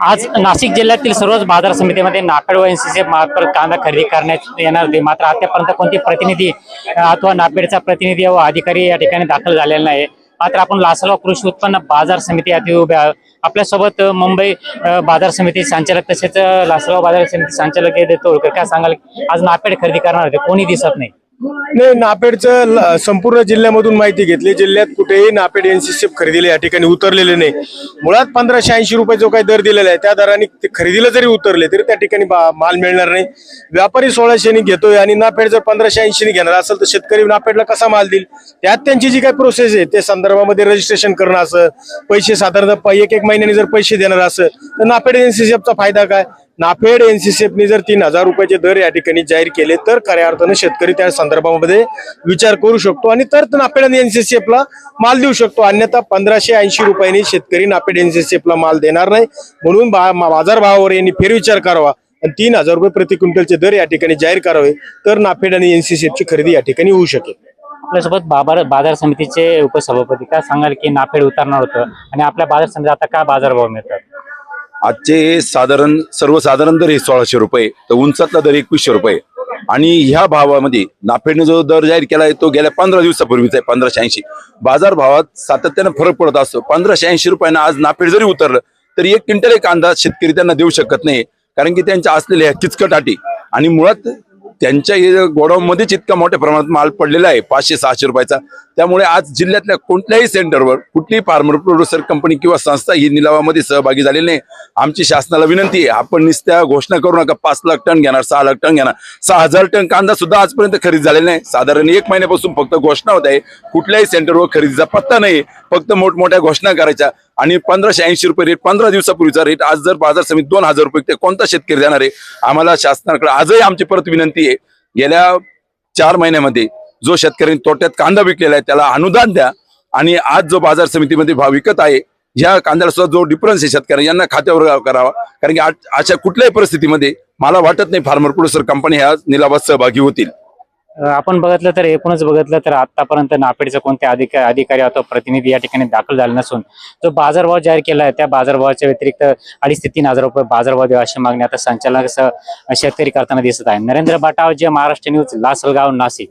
आज नाशिक जिल्ह्यातील सर्वच बाजार समितीमध्ये नाफेड व एनसीसी मार्फत कांदा खरेदी करण्यात येणार होते. मात्र आतापर्यंत कोणती प्रतिनिधी अथवा नाफेडचा प्रतिनिधी व अधिकारी या ठिकाणी दाखल झालेला नाही. मात्र आपण लासलगाव कृषी उत्पन्न बाजार समिती येथे उभे आहोत. आपल्यासोबत मुंबई बाजार समिती संचालक तसेच लासलगाव बाजार समिती संचालक देतोळकर. काय सांगाल, आज नाफेड खरेदी करणार होते, कोणी दिसत नाही? नाही, नाफेडचं संपूर्ण जिल्ह्यामधून माहिती घेतली. जिल्ह्यात कुठेही नाफेड एनसीसीएफ खरेदीला या ठिकाणी उतरलेले नाही. मुळात 1580 रुपये जो काही दर दिलेला आहे त्या दराने ते खरेदीला जरी उतरले तरी त्या ठिकाणी माल मिळणार नाही. व्यापारी 1600 घेतोय आणि नाफेड जर 1580 घेणार असेल तर शेतकरी नाफेडला कसा माल देईल? त्यात त्यांची जी काही प्रोसेस आहे त्या संदर्भामध्ये रजिस्ट्रेशन करणं असं, पैसे साधारणतः एक महिन्याने जर पैसे देणार असं तर नाफेड एनसीसीएफचा फायदा काय? नाफेड एनसीसीएफने जर 3000 रुपयाचे दर या ठिकाणी जाहीर केले तर खऱ्या अर्थानं शेतकरी त्या संदर्भामध्ये विचार करू शकतो आणि तर नाफेड आणि एनसीसीएफला माल देऊ शकतो. अन्यथा 1580 रुपयांनी शेतकरी नाफेड एनसीसीएफला माल देणार नाही. म्हणून बाजारभावावर यांनी फेरविचार करावा आणि 3000 रुपये प्रति क्विंटलचे दर या ठिकाणी जाहीर करावे तर नाफेड आणि एनसीसीएफची खरेदी या ठिकाणी होऊ शकेल. आपल्यासोबत बाजार समितीचे उपसभापती. काय सांगाल की नाफेड उतरणार होतं आणि आपल्या बाजार समितीत आता काय बाजारभाव मिळतात? आजचे सर्वसाधारण दर हे 1600 रुपये, तर उंचातला दर 2100 रुपये. आणि ह्या भावामध्ये नाफेडने जो दर जाहीर केला आहे तो गेल्या 15 दिवसापूर्वीचा आहे 1580. बाजार भावात सातत्याने फरक पडत असतो. 1580 रुपयांना आज नाफेड जरी उतरलं तरी 1 क्विंटल कांदा शेतकरी त्यांना देऊ शकत नाही, कारण की त्यांच्या असलेल्या किचकट अटी आणि मुळात त्यांच्या गोडाऊन मध्येच इतका मोठ्या प्रमाणात माल पडलेला आहे 500-600 रुपयाचा. त्यामुळे आज जिल्ह्यातल्या कोणत्याही सेंटरवर कुठलीही फार्मर प्रोड्युसर कंपनी किंवा संस्था ही निलावामध्ये सहभागी झालेली नाही. आमची शासनाला विनंती आहे, आपण नुसत्या घोषणा करू नका 5 लाख टन घेणार, 6 लाख टन घेणार. 6000 टन कांदा सुद्धा आजपर्यंत खरेदी झालेला नाही. साधारण 1 महिन्यापासून फक्त घोषणा होत आहे, कुठल्याही सेंटरवर खरेदीचा पत्ता नाही. फक्त मोठमोठ्या घोषणा करायच्या आणि 1580 रुपये रेट 15 दिवसापूर्वीचा रेट आज जर बाजार समिती 2000 रुपये ते कोणता शेतकरी देणार आहे? आम्हाला शासनाकडे आजही आमची परत विनंती आहे, गेल्या 4 महिन्यामध्ये जो शेतकऱ्यांनी तोट्यात कांदा विकलेला आहे त्याला अनुदान द्या आणि आज जो बाजार समितीमध्ये भाव विकत आहे ह्या कांद्याला सुद्धा जो डिफरन्स आहे शेतकऱ्यांना यांना खात्यावर करावा. कारण की अशा कुठल्याही परिस्थितीमध्ये मला वाटत नाही फार्मर प्रोड्युसर कंपनी ह्या निलावात सहभागी होतील. आपण बघितलं तर एकूणच बघितलं तर आतापर्यंत नाफेडचा कोणते अधिकारी अथवा प्रतिनिधी या ठिकाणी दाखल झाले नसून जो बाजारभाव जाहीर केला आहे त्या बाजारभावाच्या व्यतिरिक्त 2500 ते 3000 रुपये बाजारभाव द्यावा अशी मागणी आता संचालक शेतकरी करताना दिसत आहे. नरेंद्र बाटाव, जे महाराष्ट्र न्यूज, लासलगाव, नाशिक.